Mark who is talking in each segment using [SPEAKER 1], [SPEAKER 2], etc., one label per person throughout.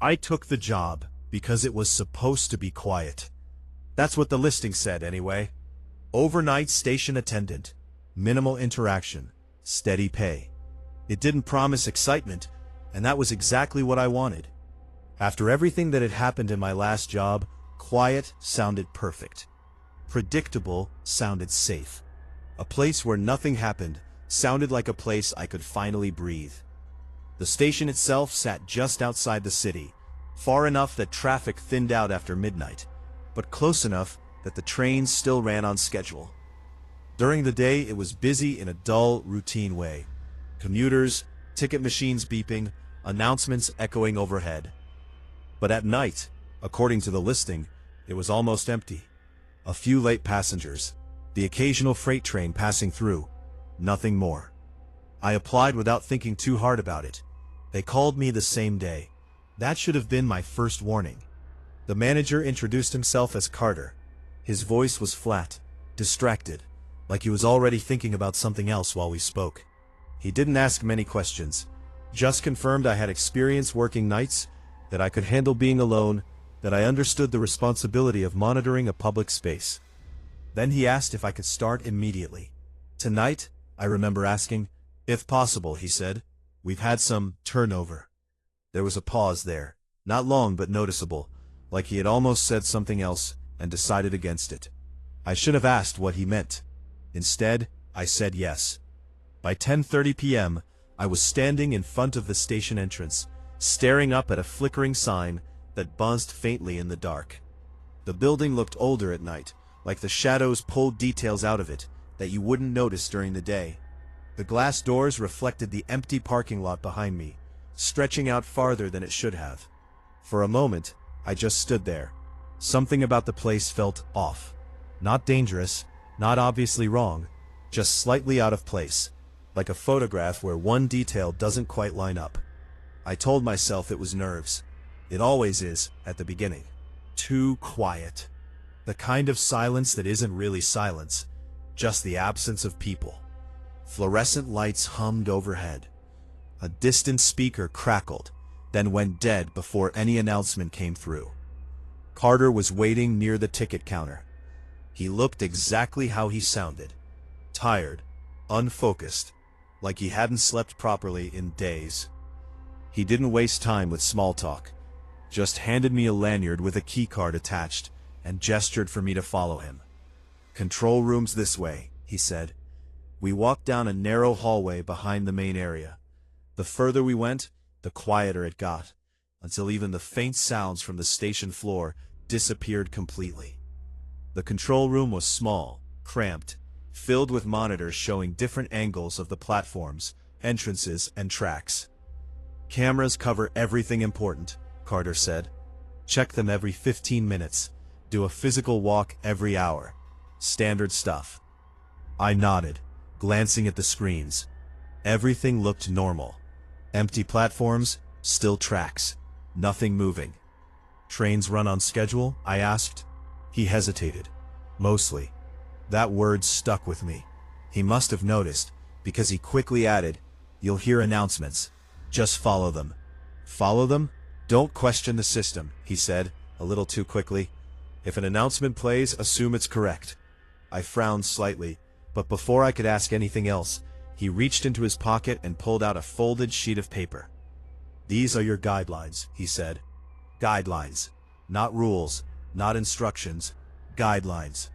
[SPEAKER 1] I took the job because it was supposed to be quiet. That's what the listing said anyway. Overnight station attendant. Minimal interaction. Steady pay. It didn't promise excitement, and that was exactly what I wanted. After everything that had happened in my last job, quiet sounded perfect. Predictable sounded safe. A place where nothing happened sounded like a place I could finally breathe. The station itself sat just outside the city, far enough that traffic thinned out after midnight, but close enough that the trains still ran on schedule. During the day, it was busy in a dull, routine way. Commuters, ticket machines beeping, announcements echoing overhead. But at night, according to the listing, it was almost empty. A few late passengers, the occasional freight train passing through, nothing more. I applied without thinking too hard about it. They called me the same day. That should have been my first warning. The manager introduced himself as Carter. His voice was flat, distracted, like he was already thinking about something else while we spoke. He didn't ask many questions, just confirmed I had experience working nights, that I could handle being alone, that I understood the responsibility of monitoring a public space. Then he asked if I could start immediately. Tonight, I remember asking. If possible, he said. We've had some turnover. There was a pause there, not long but noticeable, like he had almost said something else and decided against it. I should have asked what he meant. Instead, I said yes. By 10:30 p.m., I was standing in front of the station entrance, staring up at a flickering sign that buzzed faintly in the dark. The building looked older at night, like the shadows pulled details out of it that you wouldn't notice during the day. The glass doors reflected the empty parking lot behind me, stretching out farther than it should have. For a moment, I just stood there. Something about the place felt off. Not dangerous, not obviously wrong, just slightly out of place, like a photograph where one detail doesn't quite line up. I told myself it was nerves. It always is, at the beginning. Too quiet. The kind of silence that isn't really silence, just the absence of people. Fluorescent lights hummed overhead. A distant speaker crackled, then went dead before any announcement came through. Carter was waiting near the ticket counter. He looked exactly how he sounded. Tired, unfocused, like he hadn't slept properly in days. He didn't waste time with small talk, just handed me a lanyard with a keycard attached and gestured for me to follow him. "Control room's this way," he said. We walked down a narrow hallway behind the main area. The further we went, the quieter it got, until even the faint sounds from the station floor disappeared completely. The control room was small, cramped, filled with monitors showing different angles of the platforms, entrances, and tracks. "Cameras cover everything important," Carter said. "Check them every 15 minutes. Do a physical walk every hour. Standard stuff." I nodded, glancing at the screens. Everything looked normal. Empty platforms, still tracks. Nothing moving. "Trains run on schedule?" I asked. He hesitated. "Mostly." That word stuck with me. He must have noticed, because he quickly added, "You'll hear announcements. Just follow them." "Follow them? Don't question the system," he said, a little too quickly. "If an announcement plays, assume it's correct." I frowned slightly, but before I could ask anything else, he reached into his pocket and pulled out a folded sheet of paper. "These are your guidelines," he said. "Guidelines. Not rules, not instructions. Guidelines."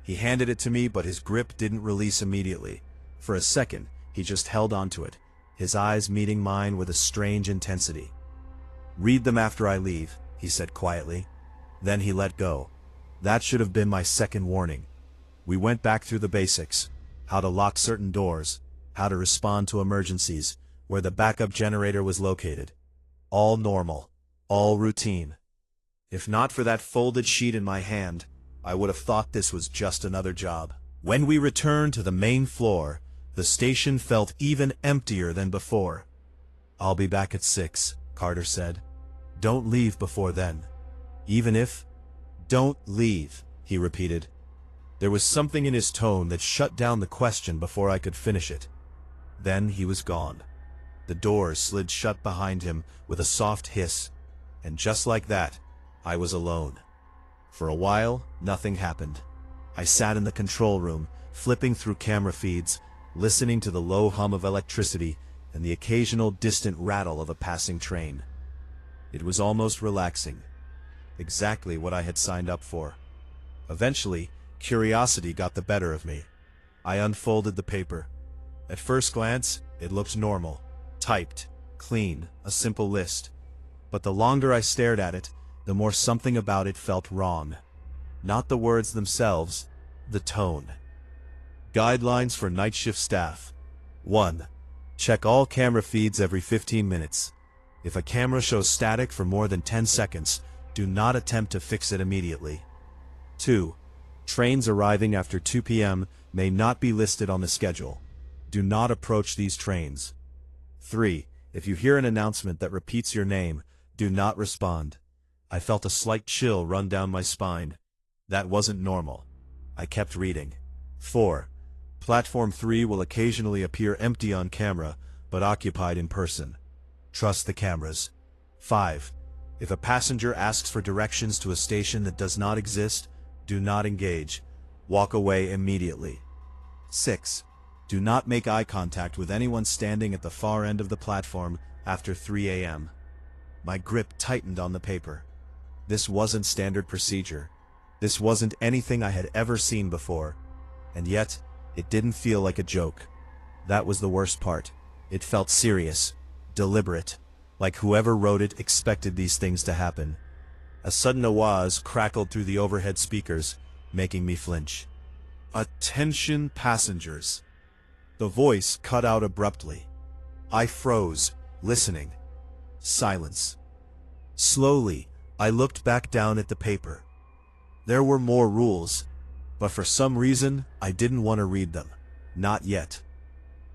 [SPEAKER 1] He handed it to me, but his grip didn't release immediately. For a second, he just held onto it, his eyes meeting mine with a strange intensity. "Read them after I leave," he said quietly. Then he let go. That should have been my second warning. We went back through the basics: how to lock certain doors, how to respond to emergencies, where the backup generator was located. All normal, all routine. If not for that folded sheet in my hand, I would have thought this was just another job. When we returned to the main floor, the station felt even emptier than before. "I'll be back at 6, Carter said. "Don't leave before then." "Even if—" "Don't leave," he repeated. There was something in his tone that shut down the question before I could finish it. Then he was gone. The doors slid shut behind him with a soft hiss, And just like that, I was alone. For a while, nothing happened. I sat in the control room, flipping through camera feeds, listening to the low hum of electricity and the occasional distant rattle of a passing train. It was almost relaxing. Exactly what I had signed up for. Eventually, curiosity got the better of me. I unfolded the paper. At first glance, it looked normal. Typed, clean, a simple list. But the longer I stared at it, the more something about it felt wrong. Not the words themselves, the tone. Guidelines for night shift staff. 1. Check all camera feeds every 15 minutes. If a camera shows static for more than 10 seconds, do not attempt to fix it immediately. 2. Trains arriving after 2 p.m. may not be listed on the schedule. Do not approach these trains. 3. If you hear an announcement that repeats your name, do not respond. I felt a slight chill run down my spine. That wasn't normal. I kept reading. 4. Platform 3 will occasionally appear empty on camera, but occupied in person. Trust the cameras. 5. If a passenger asks for directions to a station that does not exist, do not engage. Walk away immediately. 6. Do not make eye contact with anyone standing at the far end of the platform after 3 a.m. My grip tightened on the paper. This wasn't standard procedure. This wasn't anything I had ever seen before. And yet, it didn't feel like a joke. That was the worst part. It felt serious, deliberate, like whoever wrote it expected these things to happen. A sudden awaz crackled through the overhead speakers, making me flinch. "Attention passengers." The voice cut out abruptly. I froze, listening. Silence. Slowly, I looked back down at the paper. There were more rules, but for some reason, I didn't want to read them. Not yet.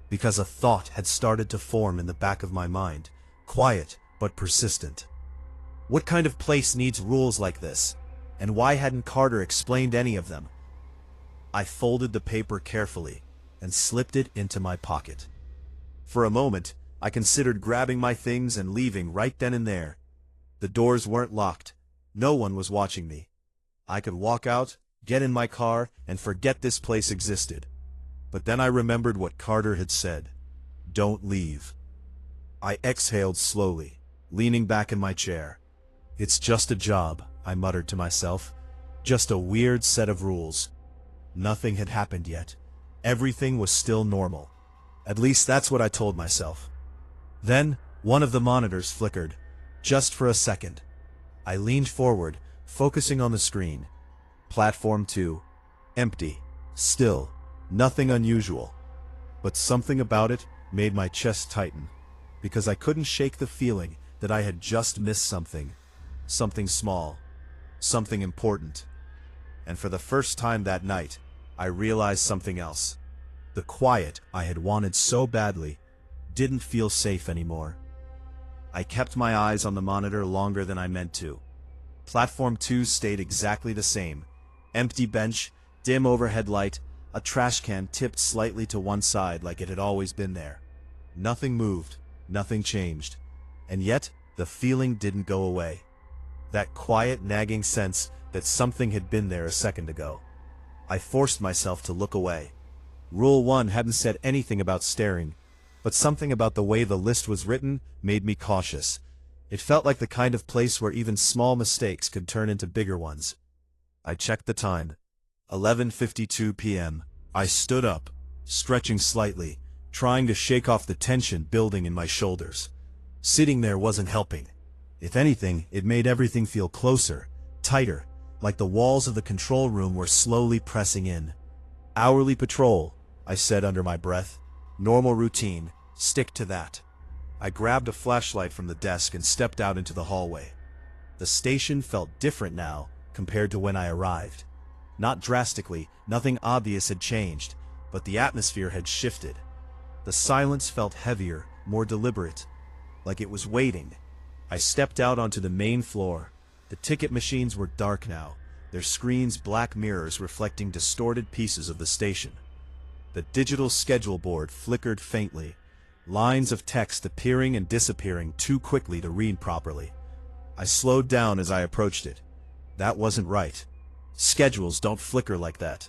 [SPEAKER 1] Because a thought had started to form in the back of my mind, quiet but persistent. What kind of place needs rules like this? And why hadn't Carter explained any of them? I folded the paper carefully and slipped it into my pocket. For a moment, I considered grabbing my things and leaving right then and there. The doors weren't locked. No one was watching me. I could walk out, get in my car, and forget this place existed. But then I remembered what Carter had said. Don't leave. I exhaled slowly, leaning back in my chair. It's just a job, I muttered to myself. Just a weird set of rules. Nothing had happened yet. Everything was still normal. At least that's what I told myself. Then, one of the monitors flickered, just for a second. I leaned forward, focusing on the screen. Platform 2. Empty. Still. Nothing unusual. But something about it made my chest tighten, because I couldn't shake the feeling that I had just missed something. Something small. Something important. And for the first time that night, I realized something else. The quiet I had wanted so badly didn't feel safe anymore. I kept my eyes on the monitor longer than I meant to. Platform 2 stayed exactly the same. Empty bench, dim overhead light, a trash can tipped slightly to one side like it had always been there. Nothing moved, nothing changed. And yet, the feeling didn't go away. That quiet, nagging sense that something had been there a second ago. I forced myself to look away. Rule 1 hadn't said anything about staring, but something about the way the list was written made me cautious. It felt like the kind of place where even small mistakes could turn into bigger ones. I checked the time. 11:52 p.m. I stood up, stretching slightly, trying to shake off the tension building in my shoulders. Sitting there wasn't helping. If anything, it made everything feel closer, tighter, like the walls of the control room were slowly pressing in. Hourly patrol, I said under my breath. Normal routine, stick to that. I grabbed a flashlight from the desk and stepped out into the hallway. The station felt different now compared to when I arrived. Not drastically, nothing obvious had changed, but the atmosphere had shifted. The silence felt heavier, more deliberate, like it was waiting. I stepped out onto the main floor. The ticket machines were dark now, their screens black mirrors reflecting distorted pieces of the station. The digital schedule board flickered faintly, lines of text appearing and disappearing too quickly to read properly. I slowed down as I approached it. That wasn't right. Schedules don't flicker like that.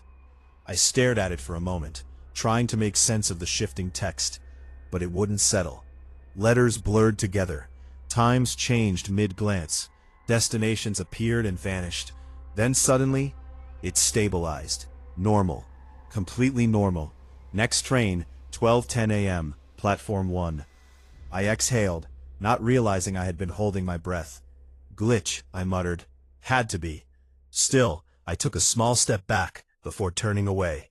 [SPEAKER 1] I stared at it for a moment, trying to make sense of the shifting text, but it wouldn't settle. Letters blurred together. Times changed mid-glance. Destinations appeared and vanished. Then suddenly, it stabilized. Normal. Completely normal. Next train, 12:10 a.m., Platform 1. I exhaled, not realizing I had been holding my breath. Glitch, I muttered. Had to be. Still, I took a small step back before turning away.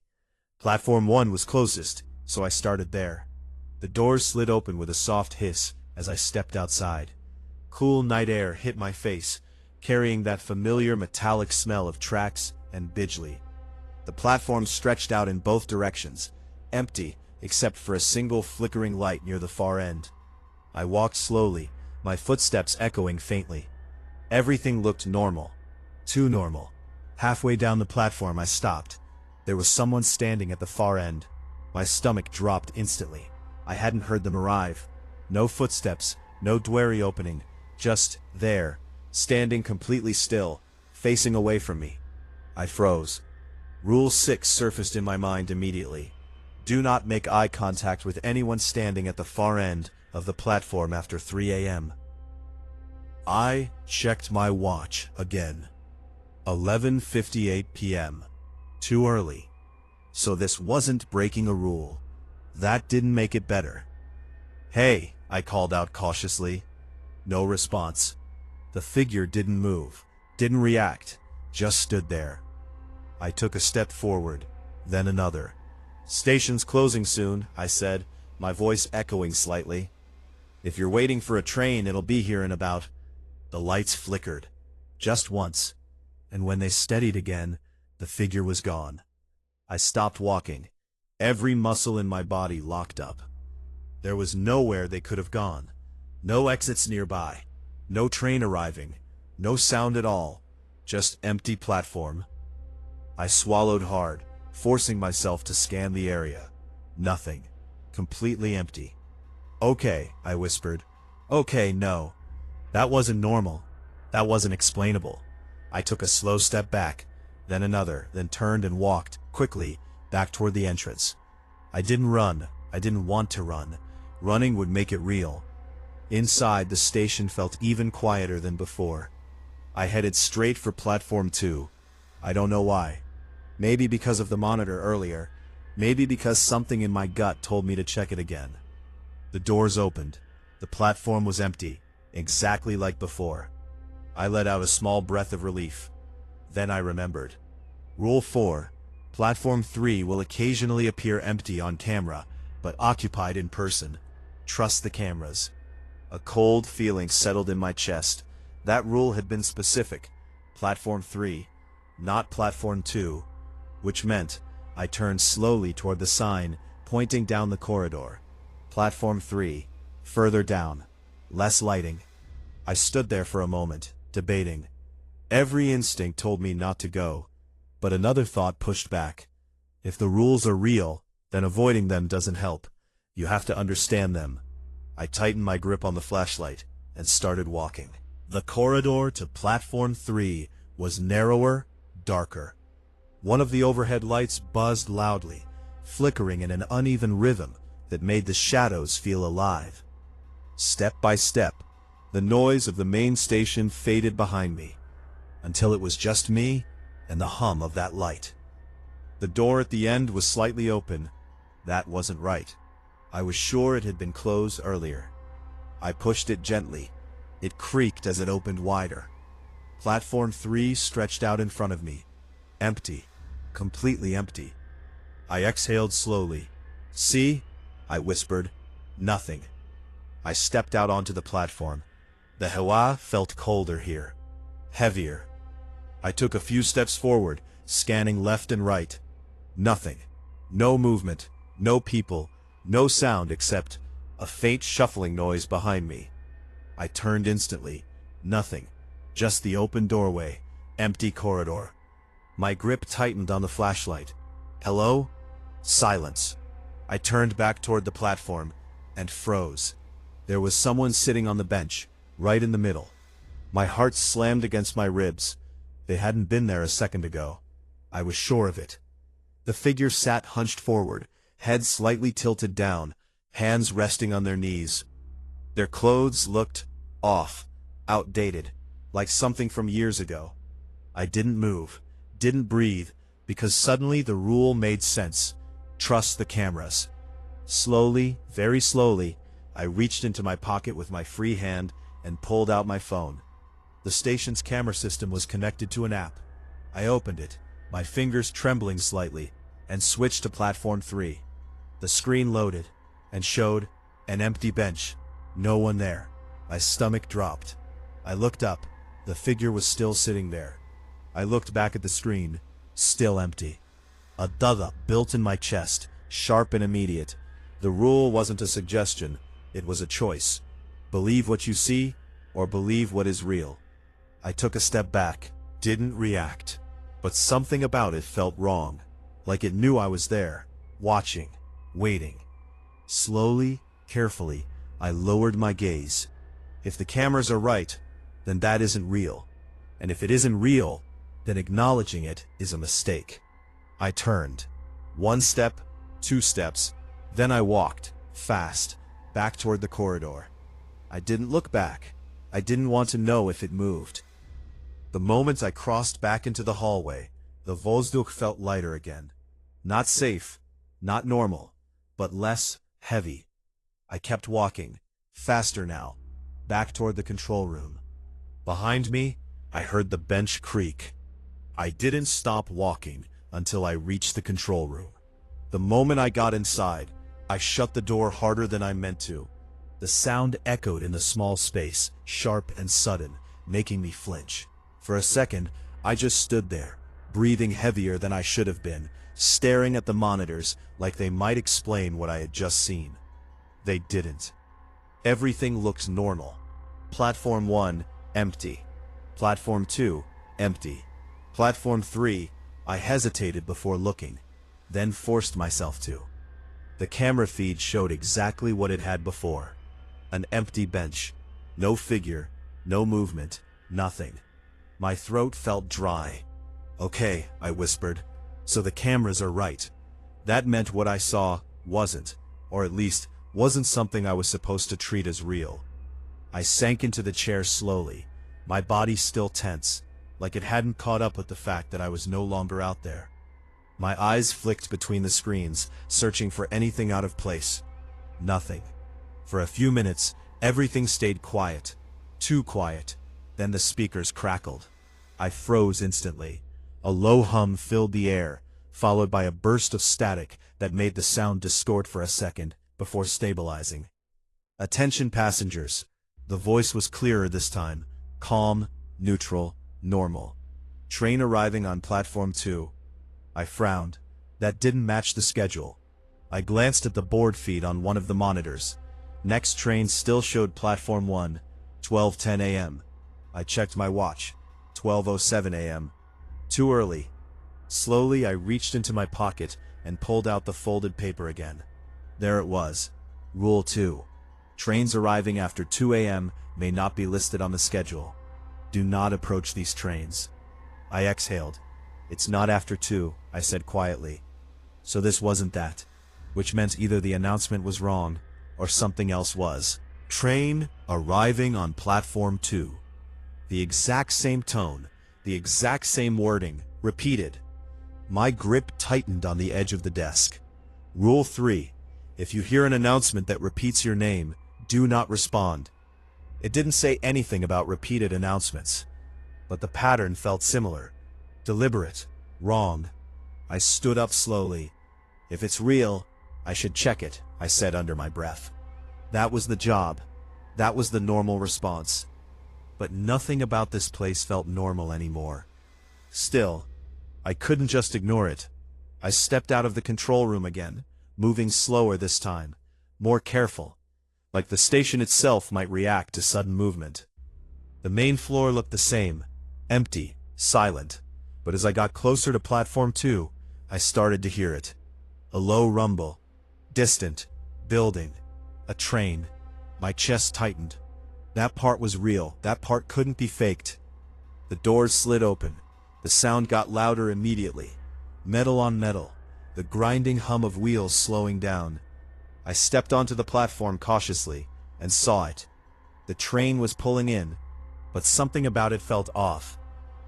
[SPEAKER 1] Platform 1 was closest, so I started there. The doors slid open with a soft hiss as I stepped outside. Cool night air hit my face, carrying that familiar metallic smell of tracks and Bidgley. The platform stretched out in both directions, empty except for a single flickering light near the far end. I walked slowly, my footsteps echoing faintly. Everything looked normal. Too normal. Halfway down the platform I stopped. There was someone standing at the far end. My stomach dropped instantly. I hadn't heard them arrive. No footsteps, no doorway opening, just there, standing completely still, facing away from me. I froze. Rule 6 surfaced in my mind immediately. Do not make eye contact with anyone standing at the far end of the platform after 3 a.m. I checked my watch again. 11:58 p.m. Too early. So this wasn't breaking a rule. That didn't make it better. Hey, I called out cautiously. No response. The figure didn't move, didn't react, just stood there. I took a step forward, then another. Station's closing soon, I said, my voice echoing slightly. If you're waiting for a train, it'll be here in about... The lights flickered, just once, and when they steadied again, the figure was gone. I stopped walking, every muscle in my body locked up. There was nowhere they could have gone. No exits nearby, no train arriving, no sound at all, just empty platform. I swallowed hard, forcing myself to scan the area. Nothing. Completely empty. Okay, I whispered. Okay, no. That wasn't normal. That wasn't explainable. I took a slow step back, then another, then turned and walked, quickly, back toward the entrance. I didn't run. I didn't want to run. Running would make it real. Inside, the station felt even quieter than before. I headed straight for Platform 2. I don't know why. Maybe because of the monitor earlier. Maybe because something in my gut told me to check it again. The doors opened. The platform was empty, exactly like before. I let out a small breath of relief. Then I remembered. Rule 4. Platform 3 will occasionally appear empty on camera, but occupied in person. Trust the cameras. A cold feeling settled in my chest. That rule had been specific. Platform 3, not Platform 2. Which meant I turned slowly toward the sign, pointing down the corridor. Platform 3, further down. Less lighting. I stood there for a moment, debating. Every instinct told me not to go, but another thought pushed back. If the rules are real, then avoiding them doesn't help. You have to understand them. I tightened my grip on the flashlight and started walking. The corridor to Platform 3 was narrower, darker. One of the overhead lights buzzed loudly, flickering in an uneven rhythm that made the shadows feel alive. Step by step, the noise of the main station faded behind me, until it was just me and the hum of that light. The door at the end was slightly open. That wasn't right. I was sure it had been closed earlier. I pushed it gently. It creaked as it opened wider. Platform 3 stretched out in front of me. Empty. Completely empty. I exhaled slowly. See? I whispered. Nothing. I stepped out onto the platform. The Hawa felt colder here. Heavier. I took a few steps forward, scanning left and right. Nothing. No movement. No people. No sound except a faint shuffling noise behind me. I turned instantly. Nothing. Just the open doorway. Empty corridor. My grip tightened on the flashlight. Hello? Silence. I turned back toward the platform and froze. There was someone sitting on the bench, right in the middle. My heart slammed against my ribs. They hadn't been there a second ago. I was sure of it. The figure sat hunched forward, head slightly tilted down, hands resting on their knees. Their clothes looked off, outdated, like something from years ago. I didn't move, didn't breathe, because suddenly the rule made sense. Trust the cameras. Slowly, very slowly, I reached into my pocket with my free hand and pulled out my phone. The station's camera system was connected to an app. I opened it, my fingers trembling slightly, and switched to platform 3. The screen loaded and showed an empty bench. No one there. My stomach dropped. I looked up. The figure was still sitting there. I looked back at the screen. Still empty. A thud built in my chest, sharp and immediate. The rule wasn't a suggestion, it was a choice. Believe what you see, or believe what is real. I took a step back, didn't react. But something about it felt wrong, like it knew I was there, watching, waiting. Slowly, carefully, I lowered my gaze. If the cameras are right, then that isn't real. And if it isn't real, then acknowledging it is a mistake. I turned. 1 step, 2 steps, then I walked, fast, back toward the corridor. I didn't look back. I didn't want to know if it moved. The moment I crossed back into the hallway, the Vozduk felt lighter again. Not safe, not normal, but less heavy. I kept walking, faster now, back toward the control room. Behind me, I heard the bench creak. I didn't stop walking until I reached the control room. The moment I got inside, I shut the door harder than I meant to. The sound echoed in the small space, sharp and sudden, making me flinch. For a second, I just stood there, breathing heavier than I should have been, staring at the monitors like they might explain what I had just seen. They didn't. Everything looked normal. Platform 1, empty. Platform 2, empty. Platform 3, I hesitated before looking, then forced myself to. The camera feed showed exactly what it had before. An empty bench. No figure, no movement, nothing. My throat felt dry. Okay, I whispered. So the cameras are right. That meant what I saw wasn't, or at least wasn't something I was supposed to treat as real. I sank into the chair slowly, my body still tense, like it hadn't caught up with the fact that I was no longer out there. My eyes flicked between the screens, searching for anything out of place. Nothing. For a few minutes, everything stayed quiet. Too quiet. Then the speakers crackled. I froze instantly. A low hum filled the air, followed by a burst of static that made the sound distort for a second before stabilizing. Attention passengers. The voice was clearer this time. Calm, neutral, normal. Train arriving on platform 2. I frowned. That didn't match the schedule. I glanced at the board feed on one of the monitors. Next train still showed platform 1, 12:10 a.m. I checked my watch. 12:07 a.m. Too early. Slowly I reached into my pocket and pulled out the folded paper again. There it was. Rule 2. Trains arriving after 2 a.m. may not be listed on the schedule. Do not approach these trains. I exhaled. It's not after 2, I said quietly. So this wasn't that, which meant either the announcement was wrong or something else was. Train arriving on platform 2. The exact same tone, the exact same wording, repeated. My grip tightened on the edge of the desk. Rule 3. If you hear an announcement that repeats your name, do not respond. It didn't say anything about repeated announcements, but the pattern felt similar. Deliberate. Wrong. I stood up slowly. If it's real, I should check it, I said under my breath. That was the job. That was the normal response. But nothing about this place felt normal anymore. Still, I couldn't just ignore it. I stepped out of the control room again, moving slower this time, more careful, like the station itself might react to sudden movement. The main floor looked the same, empty, silent, but as I got closer to platform 2, I started to hear it. A low rumble. Distant. Building. A train. My chest tightened. That part was real. That part couldn't be faked. The doors slid open. The sound got louder immediately. Metal on metal. The grinding hum of wheels slowing down. I stepped onto the platform cautiously and saw it. The train was pulling in, but something about it felt off.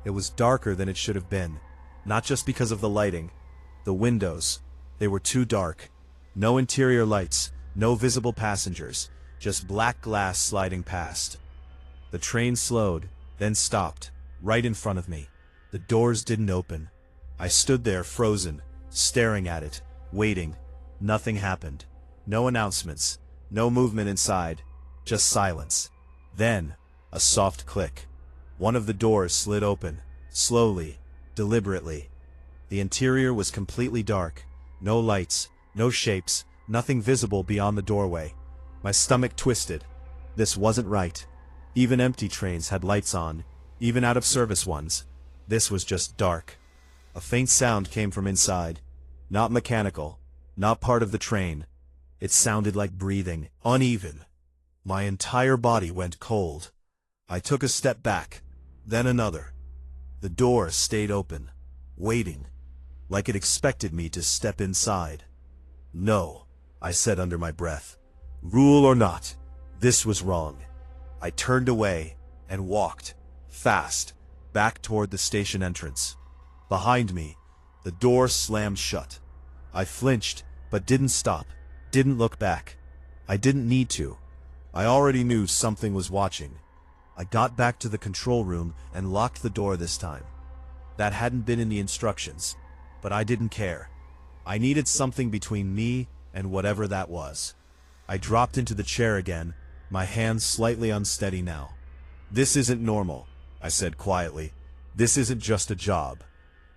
[SPEAKER 1] It was darker than it should have been, not just because of the lighting. The windows, they were too dark. No interior lights, no visible passengers, just black glass sliding past. The train slowed, then stopped, right in front of me. The doors didn't open. I stood there frozen, staring at it, waiting. Nothing happened. No announcements, no movement inside, just silence. Then, a soft click. One of the doors slid open, slowly, deliberately. The interior was completely dark. No lights, no shapes, nothing visible beyond the doorway. My stomach twisted. This wasn't right. Even empty trains had lights on, even out-of-service ones. This was just dark. A faint sound came from inside. Not mechanical, not part of the train. It sounded like breathing, uneven. My entire body went cold. I took a step back, then another. The door stayed open, waiting, like it expected me to step inside. No, I said under my breath. Rule or not, this was wrong. I turned away and walked, fast, back toward the station entrance. Behind me, the door slammed shut. I flinched, but didn't stop, didn't look back. I didn't need to. I already knew something was watching. I got back to the control room and locked the door this time. That hadn't been in the instructions, but I didn't care. I needed something between me and whatever that was. I dropped into the chair again, my hands slightly unsteady now. This isn't normal, I said quietly. This isn't just a job.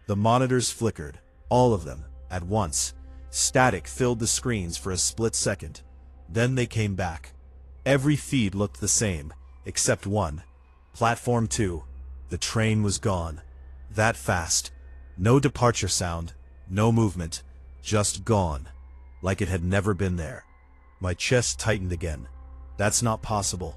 [SPEAKER 1] The monitors flickered, all of them, at once. Static filled the screens for a split second. Then they came back. Every feed looked the same, except one. Platform 2. The train was gone. That fast. No departure sound, no movement, just gone. Like it had never been there. My chest tightened again. That's not possible.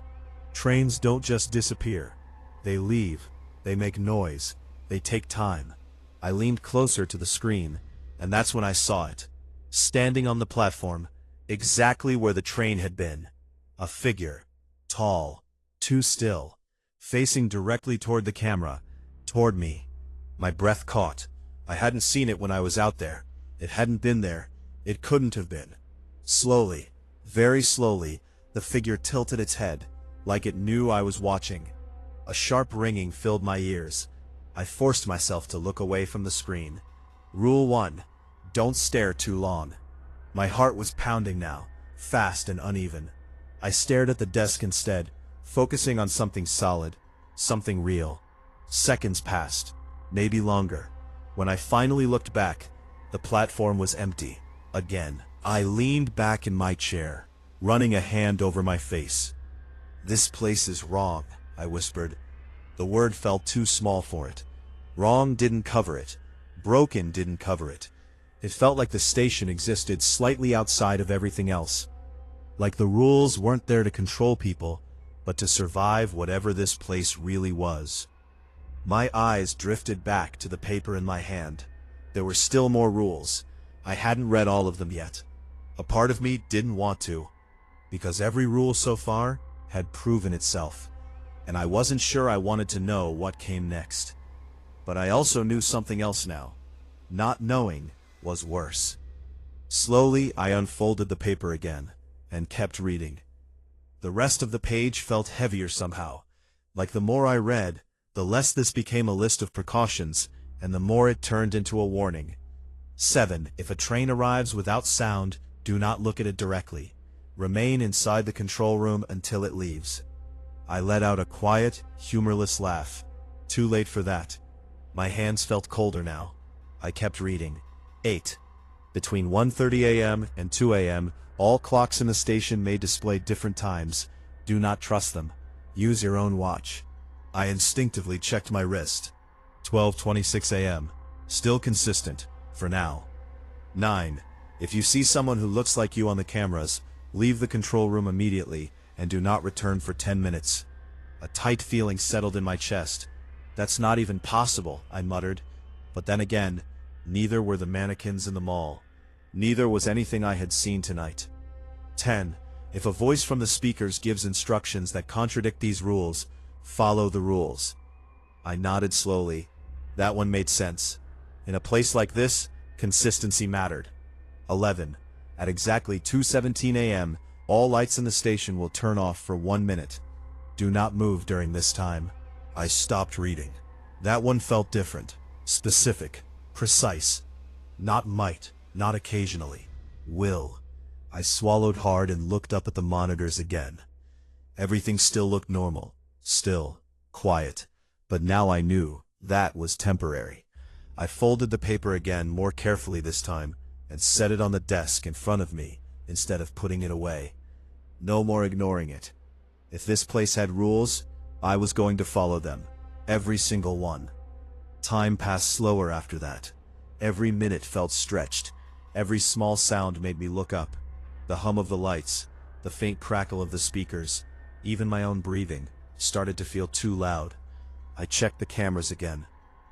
[SPEAKER 1] Trains don't just disappear. They leave. They make noise. They take time. I leaned closer to the screen, and that's when I saw it. Standing on the platform, exactly where the train had been. A figure. Tall. Too still. Facing directly toward the camera. Toward me. My breath caught. I hadn't seen it when I was out there. It hadn't been there. It couldn't have been. Slowly, very slowly, the figure tilted its head, like it knew I was watching. A sharp ringing filled my ears. I forced myself to look away from the screen. Rule 1. Don't stare too long. My heart was pounding now, fast and uneven. I stared at the desk instead, focusing on something solid, something real. Seconds passed, maybe longer. When I finally looked back, the platform was empty. Again, I leaned back in my chair, running a hand over my face. This place is wrong, I whispered. The word felt too small for it. Wrong didn't cover it. Broken didn't cover it. It felt like the station existed slightly outside of everything else. Like the rules weren't there to control people, but to survive whatever this place really was. My eyes drifted back to the paper in my hand. There were still more rules. I hadn't read all of them yet. A part of me didn't want to, because every rule so far had proven itself, and I wasn't sure I wanted to know what came next. But I also knew something else now. Not knowing was worse. Slowly, I unfolded the paper again, and kept reading. The rest of the page felt heavier somehow. Like the more I read, the less this became a list of precautions, and the more it turned into a warning. 7. If a train arrives without sound, do not look at it directly. Remain inside the control room until it leaves. I let out a quiet, humorless laugh. Too late for that. My hands felt colder now. I kept reading. 8. Between 1:30 a.m. and 2 a.m., all clocks in the station may display different times. Do not trust them. Use your own watch. I instinctively checked my wrist. 12:26 a.m. Still consistent, for now. 9. If you see someone who looks like you on the cameras, leave the control room immediately. and do not return for 10 minutes. A tight feeling settled in my chest. That's not even possible, I muttered. But then again, neither were the mannequins in the mall. Neither was anything I had seen tonight. 10. If a voice from the speakers gives instructions that contradict these rules, follow the rules. I nodded slowly. That one made sense. In a place like this, consistency mattered. 11. At exactly 2:17 a.m., all lights in the station will turn off for 1 minute. Do not move during this time. I stopped reading. That one felt different. Specific. Precise. Not might. Not occasionally. Will. I swallowed hard and looked up at the monitors again. Everything still looked normal. Still. Quiet. But now I knew that was temporary. I folded the paper again, more carefully this time, and set it on the desk in front of me instead of putting it away. No more ignoring it. If this place had rules, I was going to follow them. Every single one. Time passed slower after that. Every minute felt stretched. Every small sound made me look up. The hum of the lights, the faint crackle of the speakers, even my own breathing, started to feel too loud. I checked the cameras again.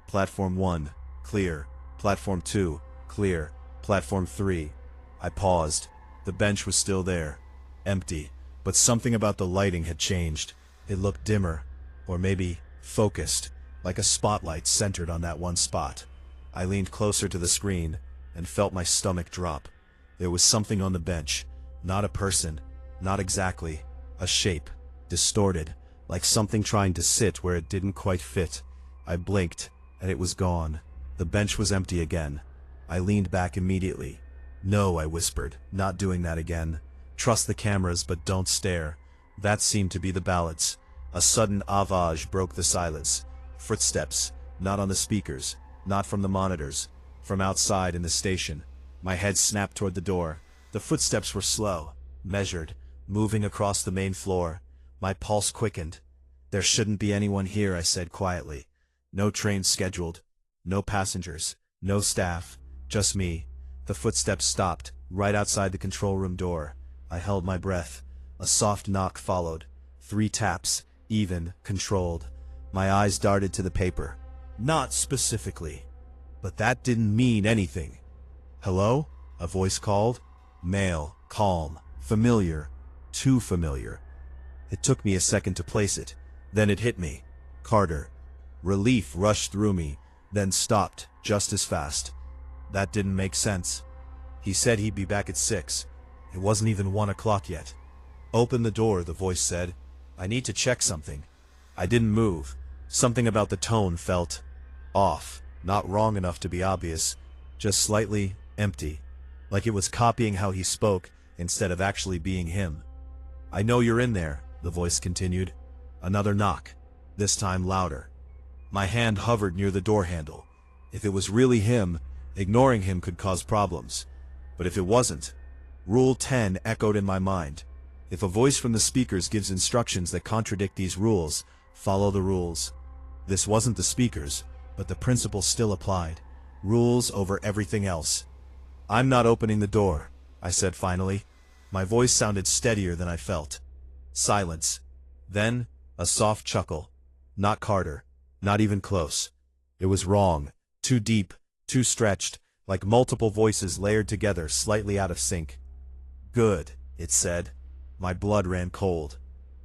[SPEAKER 1] Platform 1, clear. Platform 2, clear. Platform 3. I paused. The bench was still there. Empty. But something about the lighting had changed. It looked dimmer. Or maybe focused. Like a spotlight centered on that one spot. I leaned closer to the screen and felt my stomach drop. There was something on the bench. Not a person. Not exactly. A shape. Distorted. Like something trying to sit where it didn't quite fit. I blinked, and it was gone. The bench was empty again. I leaned back immediately. No, I whispered, not doing that again. Trust the cameras, but don't stare. That seemed to be the balance. A sudden avage broke the silence. Footsteps, not on the speakers, not from the monitors, from outside in the station. My head snapped toward the door. The footsteps were slow, measured, moving across the main floor. My pulse quickened. There shouldn't be anyone here, I said quietly. No train scheduled. No passengers. No staff. Just me. The footsteps stopped, right outside the control room door. I held my breath. A soft knock followed. 3 taps, even, controlled. My eyes darted to the paper. Not specifically. But that didn't mean anything. Hello? A voice called. Male, calm, familiar, too familiar. It took me a second to place it. Then it hit me. Carter. Relief rushed through me, then stopped, just as fast. That didn't make sense. He said he'd be back at 6. It wasn't even 1 o'clock yet. Open the door, the voice said. I need to check something. I didn't move. Something about the tone felt off. Not wrong enough to be obvious, just slightly empty. Like it was copying how he spoke instead of actually being him. I know you're in there, the voice continued. Another knock. This time louder. My hand hovered near the door handle. If it was really him, ignoring him could cause problems. But if it wasn't, Rule 10 echoed in my mind. If a voice from the speakers gives instructions that contradict these rules, follow the rules. This wasn't the speakers, but the principle still applied. Rules over everything else. I'm not opening the door, I said finally. My voice sounded steadier than I felt. Silence. Then, a soft chuckle. Not Carter. Not even close. It was wrong. Too deep. Too stretched. Like multiple voices layered together, slightly out of sync. Good, it said. My blood ran cold.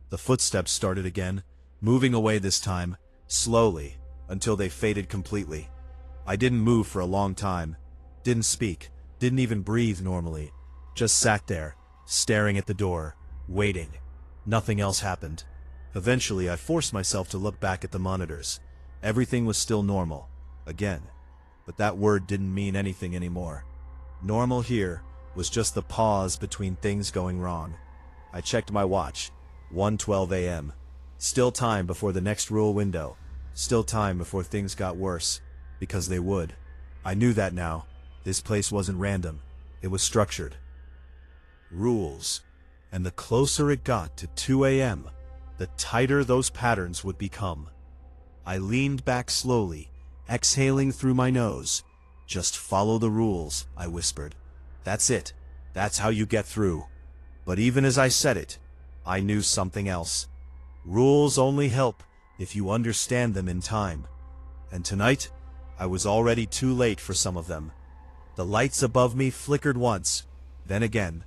[SPEAKER 1] The footsteps started again, moving away this time, slowly, until they faded completely. I didn't move for a long time. Didn't speak. Didn't even breathe normally. Just sat there, staring at the door, waiting. Nothing else happened. Eventually, I forced myself to look back at the monitors. Everything was still normal. Again. But that word didn't mean anything anymore. Normal here was just the pause between things going wrong. I checked my watch. 1:12 a.m. Still time before the next rule window. Still time before things got worse. Because they would. I knew that now. This place wasn't random. It was structured. Rules. And the closer it got to 2 a.m., the tighter those patterns would become. I leaned back slowly, exhaling through my nose. Just follow the rules, I whispered. That's it. That's how you get through. But even as I said it, I knew something else. Rules only help if you understand them in time. And tonight, I was already too late for some of them. The lights above me flickered once, then again.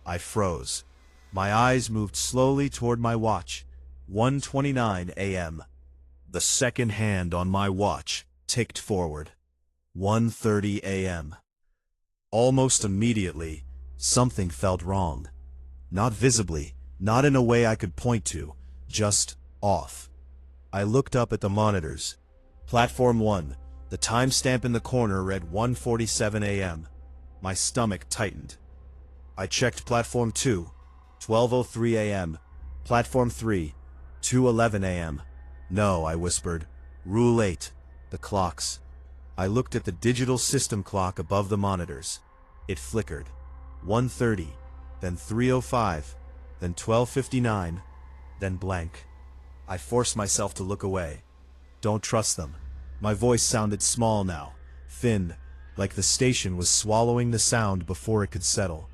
[SPEAKER 1] I froze. My eyes moved slowly toward my watch. 1:29 a.m. The second hand on my watch ticked forward. 1:30 a.m. Almost immediately, something felt wrong. Not visibly, not in a way I could point to, just off. I looked up at the monitors. Platform 1, the timestamp in the corner read 1:47 a.m. My stomach tightened. I checked Platform 2, 12:03 a.m. Platform 3, 2:11 a.m. No, I whispered. Rule 8, the clocks. I looked at the digital system clock above the monitors. It flickered. 1:30, then 3:05, then 12:59, then blank. I forced myself to look away. Don't trust them. My voice sounded small now, thin, like the station was swallowing the sound before it could settle.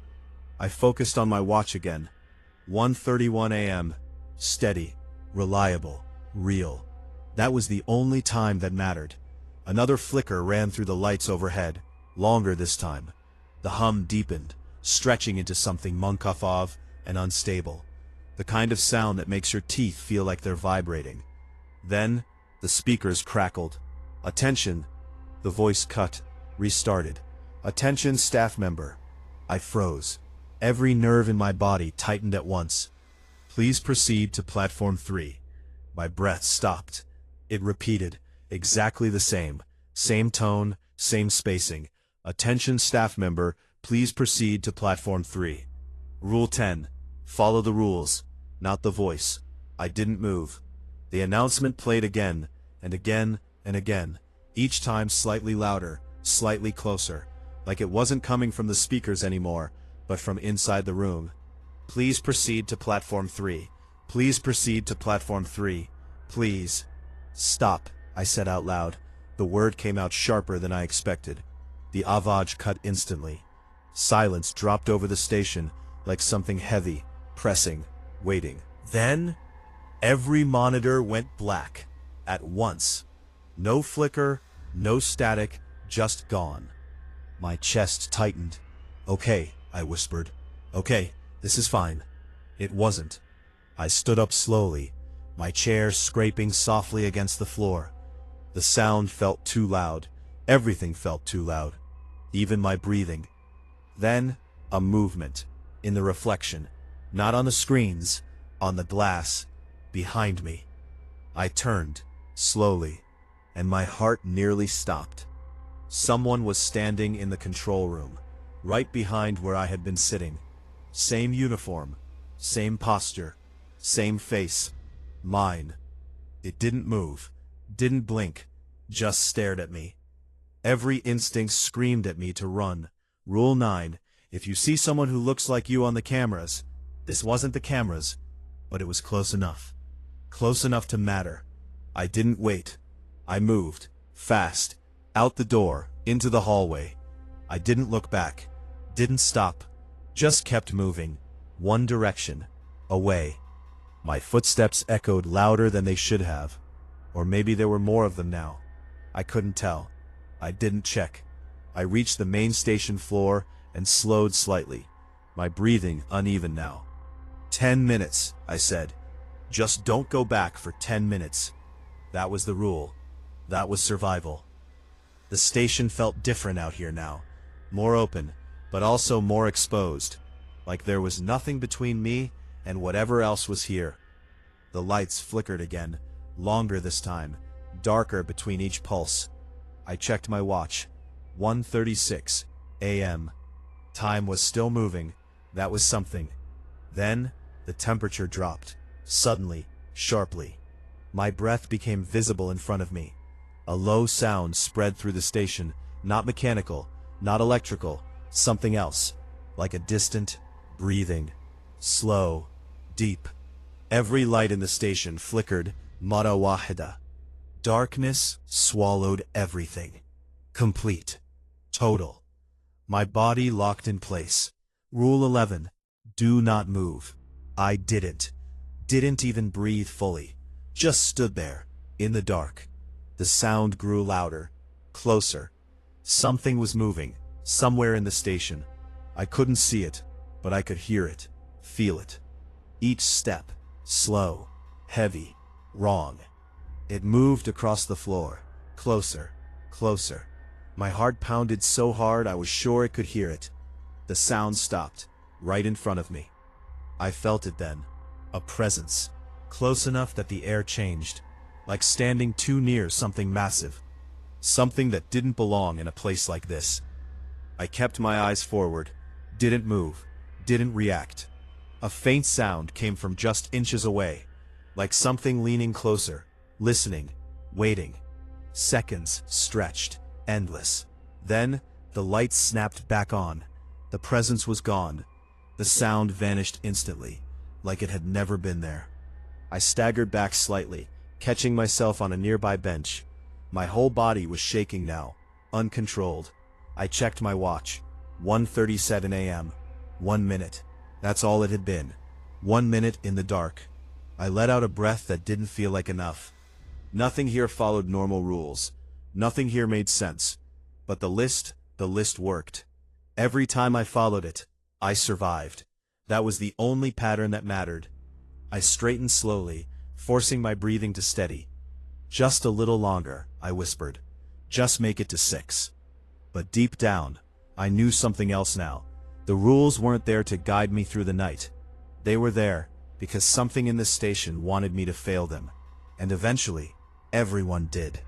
[SPEAKER 1] I focused on my watch again. 1:31 a.m. Steady, reliable, real. That was the only time that mattered. Another flicker ran through the lights overhead, longer this time. The hum deepened, stretching into something Munkafov and unstable. The kind of sound that makes your teeth feel like they're vibrating. Then, the speakers crackled. Attention! The voice cut, restarted. Attention, staff member. I froze. Every nerve in my body tightened at once. Please proceed to Platform 3. My breath stopped. It repeated, exactly the same. Same tone, same spacing. Attention, staff member, please proceed to Platform 3. Rule 10. Follow the rules, not the voice. I didn't move. The announcement played again, and again, and again, each time slightly louder, slightly closer, like it wasn't coming from the speakers anymore, but from inside the room. Please proceed to Platform 3. Please proceed to Platform 3. Please. Stop, I said out loud. The word came out sharper than I expected. The avaj cut instantly. Silence dropped over the station, like something heavy, pressing, waiting. Then, every monitor went black, at once. No flicker, no static, just gone. My chest tightened. Okay, I whispered. Okay, this is fine. It wasn't. I stood up slowly, my chair scraping softly against the floor. The sound felt too loud. Everything felt too loud. Even my breathing. Then, a movement. In the reflection. Not on the screens, on the glass, behind me. I turned, slowly, and my heart nearly stopped. Someone was standing in the control room, right behind where I had been sitting. Same uniform, same posture, same face. Mine. It didn't move, didn't blink, just stared at me. Every instinct screamed at me to run. Rule 9. If you see someone who looks like you on the cameras, this wasn't the cameras, but it was close enough. Close enough to matter. I didn't wait. I moved, fast, out the door, into the hallway. I didn't look back, didn't stop, just kept moving, one direction, away. My footsteps echoed louder than they should have. Or maybe there were more of them now. I couldn't tell. I didn't check. I reached the main station floor and slowed slightly, my breathing uneven now. 10 minutes, I said. Just don't go back for 10 minutes. That was the rule. That was survival. The station felt different out here now. More open, but also more exposed. Like there was nothing between me and whatever else was here. The lights flickered again, longer this time, darker between each pulse. I checked my watch. 1:36 a.m. Time was still moving. That was something. Then, the temperature dropped. Suddenly, sharply. My breath became visible in front of me. A low sound spread through the station, not mechanical, not electrical, something else, like a distant breathing. Slow, deep. Every light in the station flickered, mara wahida. Darkness swallowed everything. Complete. Total. My body locked in place. Rule 11. Do not move. I didn't even breathe fully. Just stood there, in the dark. The sound grew louder, closer. Something was moving, somewhere in the station. I couldn't see it, but I could hear it, feel it. Each step, slow, heavy, wrong. It moved across the floor, closer, closer. My heart pounded so hard I was sure I could hear it. The sound stopped, right in front of me. I felt it then. A presence. Close enough that the air changed. Like standing too near something massive. Something that didn't belong in a place like this. I kept my eyes forward. Didn't move. Didn't react. A faint sound came from just inches away. Like something leaning closer. Listening. Waiting. Seconds stretched. Endless. Then, the lights snapped back on. The presence was gone. The sound vanished instantly, like it had never been there. I staggered back slightly, catching myself on a nearby bench. My whole body was shaking now, uncontrolled. I checked my watch. 1:37 a.m. 1 minute. That's all it had been. 1 minute in the dark. I let out a breath that didn't feel like enough. Nothing here followed normal rules. Nothing here made sense. But the list worked. Every time I followed it, I survived. That was the only pattern that mattered. I straightened slowly, forcing my breathing to steady. Just a little longer, I whispered. Just make it to 6. But deep down, I knew something else now. The rules weren't there to guide me through the night. They were there because something in this station wanted me to fail them. And eventually, everyone did.